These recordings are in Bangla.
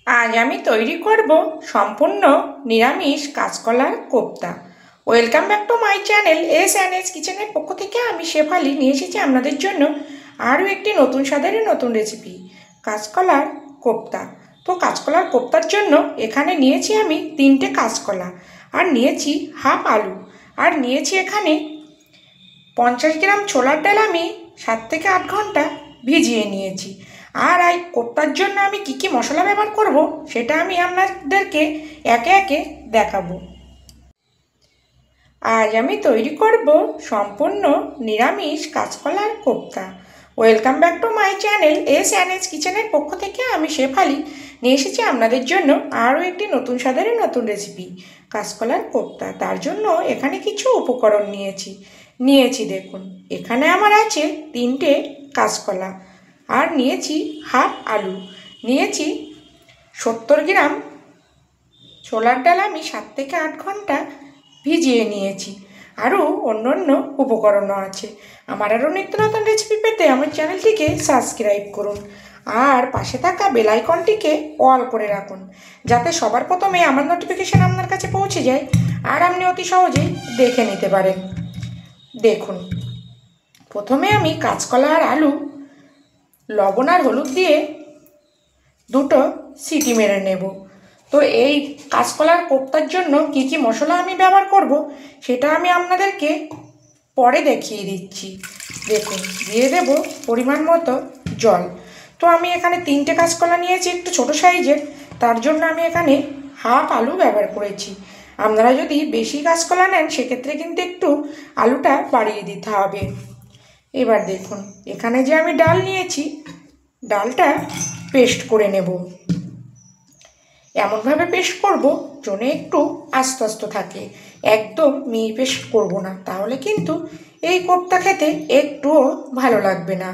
আজ আমি তৈরি করব সম্পূর্ণ নিরামিষ কাঁচকলার কোপ্তা। Welcome back to my channel S কিচেনের পক্ষ থেকে আমি শেফালি নিয়ে এসেছি আপনাদের জন্য আরও একটি নতুন স্বাদের নতুন রেসিপি, কাঁচকলার কোপ্তা। তো কাঁচকলার কোপ্তার জন্য এখানে নিয়েছি আমি 3টে কাঁচকলা, আর নিয়েছি হাফ আলু, আর নিয়েছি এখানে 50 গ্রাম ছোলার ডাল আমি 7 থেকে 8 ঘন্টা ভিজিয়ে নিয়েছি। আর এই কোপ্তার জন্য আমি কি কি মশলা ব্যবহার করব সেটা আমি আপনাদেরকে একে একে দেখাবো। আজ আমি তৈরি করব সম্পূর্ণ নিরামিষ কাঁচকলার কোপ্তা। Welcome back to my channel S কিচেনের পক্ষ থেকে আমি শেফালি নিয়ে এসেছি আপনাদের জন্য আরও একটি নতুন স্বাদের নতুন রেসিপি, কাঁচকলার কোপ্তা। তার জন্য এখানে কিছু উপকরণ নিয়েছি দেখুন, এখানে আমার আছে 3টে কাঁচকলা, আর নিয়েছি হাফ আলু, নিয়েছি 70 গ্রাম ছোলার ডাল আমি 7 থেকে 8 ঘন্টা ভিজিয়ে নিয়েছি। আরও অন্য উপকরণও আছে। আমার আরও নিত্য নতুন রেসিপি পেতে আমার চ্যানেলটিকে সাবস্ক্রাইব করুন, আর পাশে থাকা বেল আইকনটিকে অল করে রাখুন, যাতে সবার প্রথমে আমার নোটিফিকেশান আপনার কাছে পৌঁছে যায় আর আপনি অতি সহজেই দেখে নিতে পারেন। দেখুন, প্রথমে আমি কাঁচকলা আর আলু লবণ আর হলুদ দিয়ে 2টো সিটি মেরে নেব। তো এই কাঁচকলার কোপ্তার জন্য কি কি মশলা আমি ব্যবহার করব সেটা আমি আপনাদেরকে পরে দেখিয়ে দিচ্ছি। দেখুন, দিয়ে দেব পরিমাণ মতো জল। তো আমি এখানে 3টে কাঁচকলা নিয়েছি একটু ছোটো সাইজের, তার জন্য আমি এখানে হাফ আলু ব্যবহার করেছি। আপনারা যদি বেশি কাঁচকলা নেন সেক্ষেত্রে কিন্তু একটু আলুটা বাড়িয়ে দিতে হবে। এবার দেখুন, এখানে যে আমি ডাল নিয়েছি, ডালটা পেস্ট করে নেব। এমনভাবে পেস্ট করব যেন একটু আস্তে আস্তে থাকে, একদম মিহি পেস্ট করব না, তাহলে কিন্তু এই কোপ্তা খেতে একটুও ভালো লাগবে না।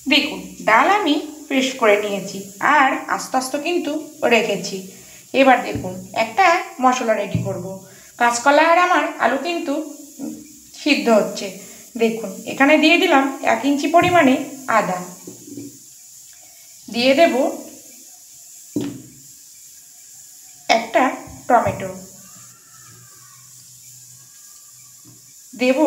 দেখুন, ডাল আমি পেস্ট করে নিয়েছি আর আস্তে আস্তে কিন্তু রেখেছি। এবার দেখুন, একটা মশলা রেডি করব। কাঁচকলা আর আমার আলু কিন্তু সিদ্ধ হচ্ছে। দেখুন, এখানে দিয়ে দিলাম 1 ইঞ্চি পরিমাণে আদা, দিয়ে দেব একটা টমেটো, দেব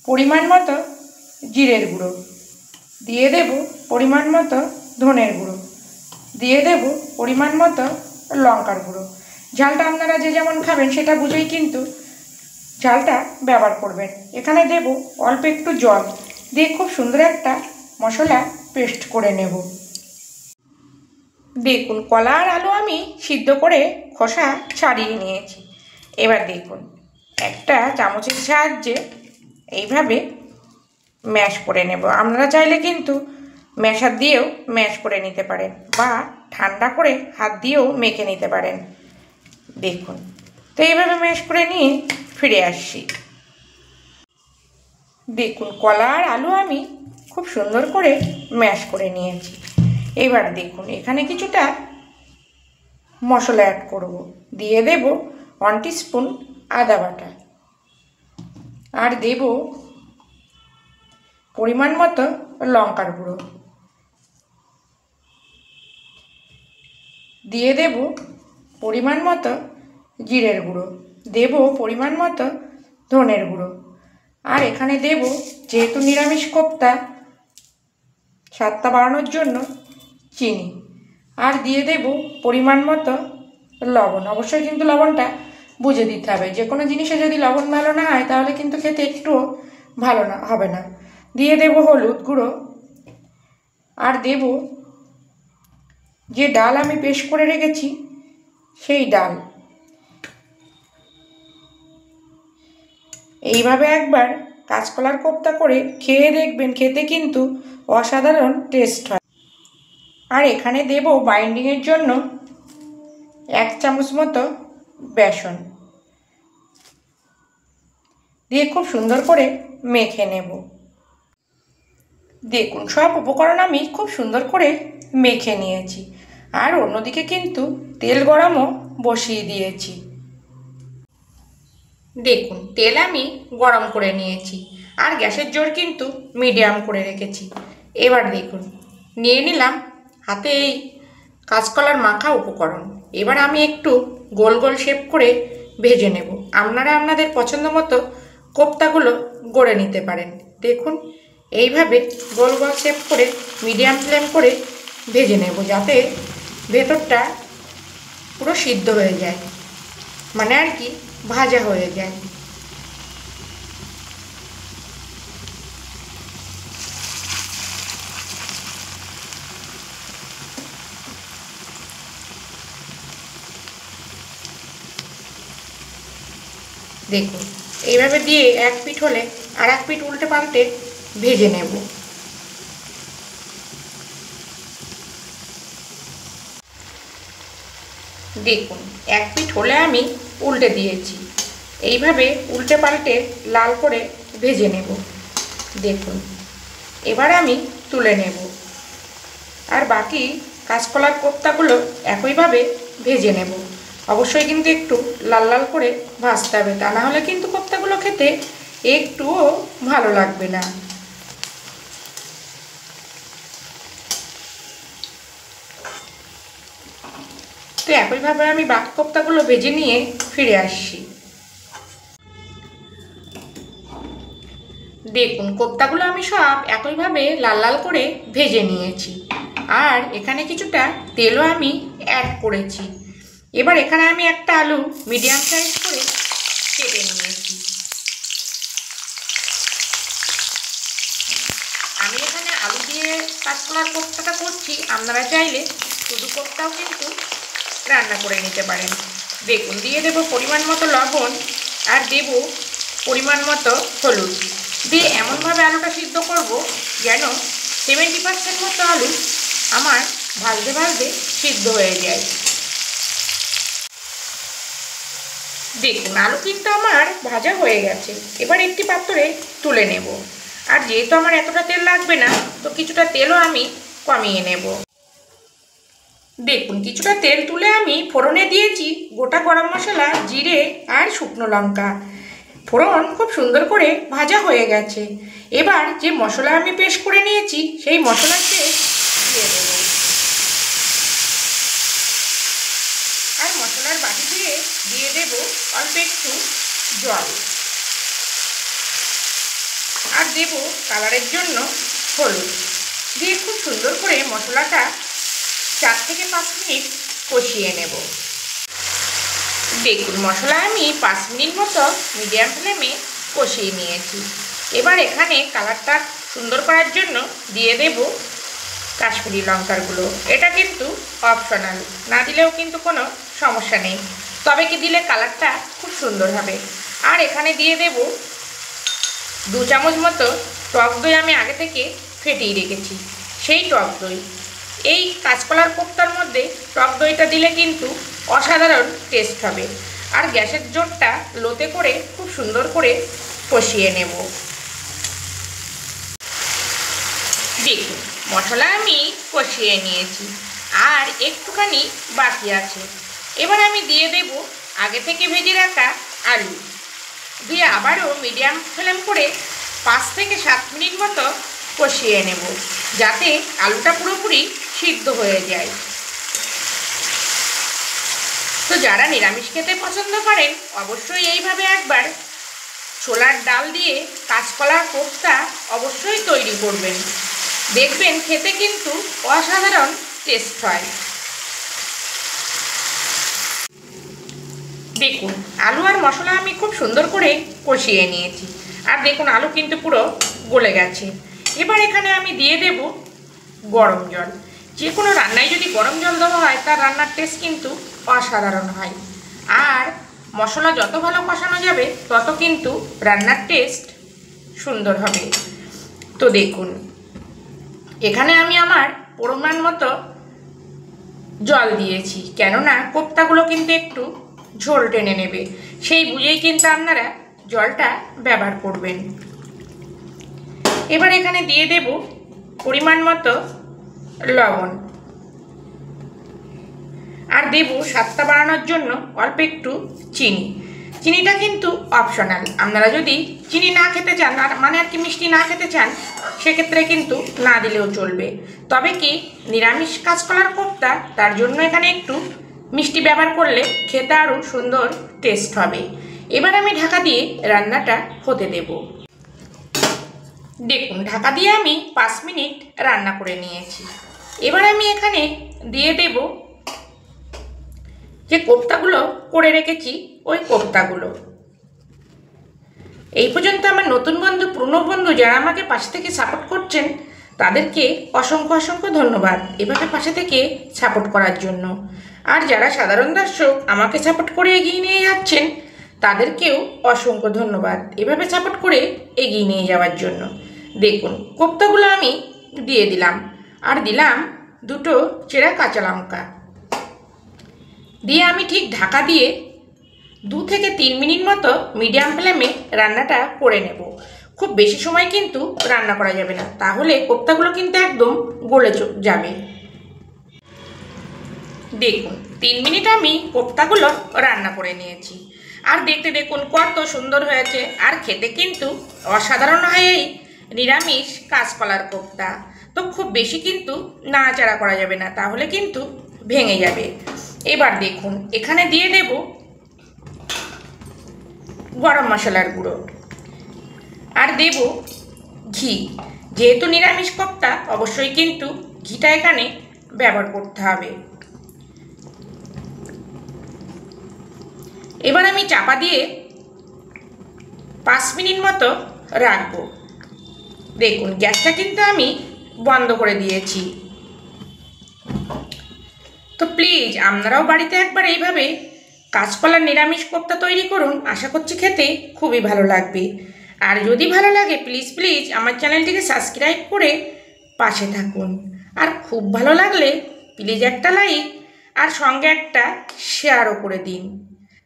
পরিমাণ মতো জিরের গুঁড়ো, দিয়ে দেব পরিমাণ মতো ধনের গুঁড়ো, দিয়ে দেব পরিমাণ মতো লঙ্কার গুঁড়ো। ঝালটা আপনারা যে যেমন খাবেন সেটা বুঝেই কিন্তু ঝালটা ব্যবহার করবেন। এখানে দেব অল্প একটু জল দিয়ে খুব সুন্দর একটা মশলা পেস্ট করে নেব। দেখুন, কলা আর আলু আমি সিদ্ধ করে খোসা ছাড়িয়ে নিয়েছি। এবার দেখুন, একটা চামচের সাহায্যে এইভাবে ম্যাশ করে নেব। আপনারা চাইলে কিন্তু ম্যাশার দিয়েও ম্যাশ করে নিতে পারেন, বা ঠান্ডা করে হাত দিয়েও মেখে নিতে পারেন। দেখুন, তো এইভাবে ম্যাশ করে নিয়ে ফিরে আসছি। দেখুন, কলা আর আলু আমি খুব সুন্দর করে ম্যাশ করে নিয়েছি। এবার দেখুন, এখানে কিছুটা মশলা অ্যাড করব। দিয়ে দেব 1 টিস্পুন আদা বাটা, আর দেব পরিমাণ মতো লঙ্কার গুঁড়ো, দিয়ে দেব পরিমাণ মতো জিরের গুঁড়ো, দেব পরিমাণ মতো ধনের গুঁড়ো, আর এখানে দেব, যেহেতু নিরামিষ কোপ্তা, স্বাদটা বাড়ানোর জন্য চিনি, আর দিয়ে দেব পরিমাণ মতো লবণ। অবশ্যই কিন্তু লবণটা বুঝে দিতে হবে, যে কোনো জিনিসে যদি লবণ ভালো না হয় তাহলে কিন্তু খেতে একটুও ভালো হবে না। দিয়ে দেব হলুদ গুঁড়ো, আর দেব যে ডাল আমি পেস্ট করে রেখেছি সেই ডাল। এইভাবে একবার কাঁচকলার কোপ্তা করে খেয়ে দেখবেন, খেতে কিন্তু অসাধারণ টেস্ট হয়। আর এখানে দেব বাইন্ডিংয়ের জন্য 1 চামচ মতো বেসন, দিয়ে খুব সুন্দর করে মেখে নেব। দেখুন, সব উপকরণ আমি খুব সুন্দর করে মেখে নিয়েছি, আর অন্যদিকে কিন্তু তেল গরমও বসিয়ে দিয়েছি। দেখুন, তেল আমি গরম করে নিয়েছি, আর গ্যাসের জোর কিন্তু মিডিয়াম করে রেখেছি। এবার দেখুন নিয়ে নিলাম হাতে এই কাঁচকলার মাখা উপকরণ। এবার আমি একটু গোল গোল শেপ করে ভেজে নেব। আপনারা আপনাদের পছন্দ মতো কোপ্তাগুলো গড়ে নিতে পারেন। দেখুন এইভাবে গোল গোল শেপ করে মিডিয়াম ফ্লেম করে ভেজে নেব, যাতে ভেতরটা পুরো সিদ্ধ হয়ে যায়, মানে আর কি ভাজা হয়ে যায়। দেখুন এইভাবে দিয়ে এক পিঠ হলে আর এক পিঠ উল্টে পাল্টে ভেজে নেব। দেখুন এক পিঠ হলে আমি উল্টে দিয়েছি। এইভাবে উল্টে পাল্টে লাল করে ভেজে নেব। দেখুন এবার আমি তুলে নেব। আর বাকি কাঁচকলার কোপ্তাগুলো একইভাবে ভেজে নেব। অবশ্যই কিন্তু একটু লাল লাল করে ভাজতে হবে, তা না হলে কিন্তু কোপ্তাগুলো খেতে একটুও ভালো লাগবে না। তো একইভাবে আমি বাকি কোপ্তাগুলো ভেজে নিয়ে ফিরে আসছি। দেখুন কোপ্তাগুলো আমি সব একইভাবে লাল লাল করে ভেজে নিয়েছি। আর এখানে কিছুটা তেলও আমি অ্যাড করেছি। এবার এখানে আমি একটা আলু মিডিয়াম সাইজ করে কেটে নিয়েছি। আমি এখানে আলু দিয়ে কাঁচকলার কোপ্তাটা করছি, আপনারা চাইলে শুধু কোপ্তাও কিন্তু রান্না করে নিতে পারেন। দেখুন দিয়ে দেব পরিমাণ মতো লবণ আর দেব পরিমাণ মতো হলুদ দিয়ে এমনভাবে আলুটা সিদ্ধ করব যেন 70% মতো আলু আমার ভাজতে ভাজতে সিদ্ধ হয়ে যায়। দেখুন আলু কিন্তু আমার ভাজা হয়ে গেছে। এবার একটি পাত্রে তুলে নেব। আর যেহেতু আমার এতটা তেল লাগবে না, তো কিছুটা তেলও আমি কমিয়ে নেব। দেখুন কিছুটা তেল তুলে আমি ফোড়নে দিয়েছি গোটা গরম মশলা, জিরে আর শুকনো লঙ্কা। ফোড়ন খুব সুন্দর করে ভাজা হয়ে গেছে। এবার যে মশলা আমি পেস্ট করে নিয়েছি সেই মশলার পেস্ট দিয়ে দেব। আর মশলার বাটি দিয়ে দেব অল্প একটু জল আর দেব কালারের জন্য হলুদ দিয়ে খুব সুন্দর করে মশলাটা 4 থেকে 5 মিনিট কষিয়ে নেব। দেখুন মশলা আমি 5 মিনিট মতো মিডিয়াম ফ্লেমে কষিয়ে নিয়েছি। এবার এখানে কালারটা সুন্দর করার জন্য দিয়ে দেব কাশ্মীরি লঙ্কার গুঁড়ো। এটা কিন্তু অপশনাল, না দিলেও কিন্তু কোনো সমস্যা নেই, তবে কি দিলে কালারটা খুব সুন্দর হবে। আর এখানে দিয়ে দেব 2 চামচ মতো টক দই, আমি আগে থেকে ফেটিয়ে রেখেছি সেই টক দই। এই কাঁচকলার কোপ্তার মধ্যে টক দইটা দিলে কিন্তু অসাধারণ টেস্ট হবে। আর গ্যাসের জোরটা লোতে করে খুব সুন্দর করে কষিয়ে নেব। দেখুন মশলা আমি কষিয়ে নিয়েছি আর একটুখানি বাকি আছে। এবার আমি দিয়ে দেব আগে থেকে ভেজে রাখা আলু দিয়ে আবারও মিডিয়াম ফ্লেম করে 5 থেকে 7 মিনিট মতো কষিয়ে নেব, যাতে আলুটা পুরোপুরি সিদ্ধ হয়ে যায়। তো যারা নিরামিষ খেতে পছন্দ করেন অবশ্যই এইভাবে একবার ছোলার ডাল দিয়ে কাঁচকলার কোপ্তা অবশ্যই তৈরি করবেন। দেখবেন খেতে কিন্তু অসাধারণ টেস্ট হয়। দেখুন আলু আর মশলা আমি খুব সুন্দর করে কষিয়ে নিয়েছি। আর দেখুন আলু কিন্তু পুরো গলে গেছে। এবার এখানে আমি দিয়ে দেব গরম জল। যে কোনো রান্নায় যদি গরম জল দেওয়া হয় তার রান্নার টেস্ট কিন্তু অসাধারণ হয়। আর মশলা যত ভালো কষানো যাবে তত কিন্তু রান্নার টেস্ট সুন্দর হবে। তো দেখুন এখানে আমি আমার পরিমাণ মতো জল দিয়েছি, কেননা কোপ্তাগুলো কিন্তু একটু ঝোল টেনে নেবে, সেই বুঝেই কিন্তু আপনারা জলটা ব্যবহার করবেন। এবার এখানে দিয়ে দেব পরিমাণ মতো লবণ আর দেব স্বাদটা বাড়ানোর জন্য অল্প একটু চিনি। চিনিটা কিন্তু অপশনাল, আপনারা যদি চিনি না খেতে চান মানে আর কি মিষ্টি না খেতে চান সেক্ষেত্রে কিন্তু না দিলেও চলবে। তবে কি নিরামিষ কাঁচকলার কোপ্তা, তার জন্য এখানে একটু মিষ্টি ব্যবহার করলে খেতে আরও সুন্দর টেস্ট হবে। এবার আমি ঢাকা দিয়ে রান্নাটা হতে দেব। দেখুন ঢাকা দিয়ে আমি 5 মিনিট রান্না করে নিয়েছি। এবার আমি এখানে দিয়ে দেব যে কোপ্তাগুলো করে রেখেছি ওই কোপ্তাগুলো। এই পর্যন্ত আমার নতুন বন্ধু পুরনো বন্ধু যারা আমাকে পাশে থেকে সাপোর্ট করছেন তাদেরকে অসংখ্য অসংখ্য ধন্যবাদ এভাবে পাশে থেকে সাপোর্ট করার জন্য। আর যারা সাধারণ দর্শক আমাকে সাপোর্ট করে এগিয়ে নিয়ে যাচ্ছেন তাদেরকেও অসংখ্য ধন্যবাদ এভাবে সাপোর্ট করে এগিয়ে নিয়ে যাওয়ার জন্য। দেখুন কোপ্তাগুলো আমি দিয়ে দিলাম, আর দিলাম 2টো চেরা কাঁচা লঙ্কা দিয়ে আমি ঠিক ঢাকা দিয়ে 2 থেকে 3 মিনিট মতো মিডিয়াম ফ্লেমে রান্নাটা করে নেব। খুব বেশি সময় কিন্তু রান্না করা যাবে না, তাহলে কোপ্তাগুলো কিন্তু একদম গলে যাবে। দেখুন 3 মিনিট আমি কোপ্তাগুলো রান্না করে নিয়েছি, আর দেখতে দেখুন কত সুন্দর হয়েছে, আর খেতে কিন্তু অসাধারণ হয় এই নিরামিষ কাঁচকলার কোপ্তা। তো খুব বেশি কিন্তু নাড়াচাড়া করা যাবে না, তাহলে কিন্তু ভেঙে যাবে। এবার দেখুন এখানে দিয়ে দেব গরম মশলার গুঁড়ো, আর দেব ঘি। যেহেতু নিরামিষ কোপ্তা অবশ্যই কিন্তু ঘিটা এখানে ব্যবহার করতে হবে। এবার আমি চাপা দিয়ে 5 মিনিট মতো রাখবো। দেখুন গ্যাসটা কিন্তু আমি বন্ধ করে দিয়েছি। তো প্লিজ আপনারাও বাড়িতে একবার এইভাবে কাঁচকলার নিরামিষ কোপ্তা তৈরি করুন, আশা করছি খেতে খুবই ভালো লাগবে। আর যদি ভালো লাগে প্লিজ প্লিজ আমার চ্যানেলটিকে সাবস্ক্রাইব করে পাশে থাকুন। আর খুব ভালো লাগলে প্লিজ একটা লাইক আর সঙ্গে একটা শেয়ারও করে দিন।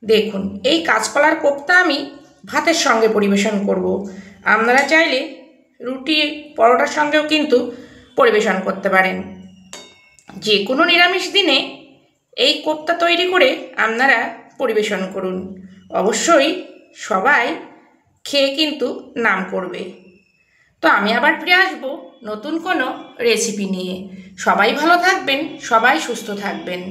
দেখুন এই কাঁচকলার কোপ্তা আমি ভাতের সঙ্গে পরিবেশন করব, আপনারা চাইলে রুটি পরোটার সঙ্গেও কিন্তু পরিবেশন করতে পারেন। যে কোনো নিরামিষ দিনে এই কোপ্তা তৈরি করে আপনারা পরিবেশন করুন, অবশ্যই সবাই খেয়ে কিন্তু নাম করবে। তো আমি আবার ফিরে আসবো নতুন কোনো রেসিপি নিয়ে। সবাই ভালো থাকবেন, সবাই সুস্থ থাকবেন।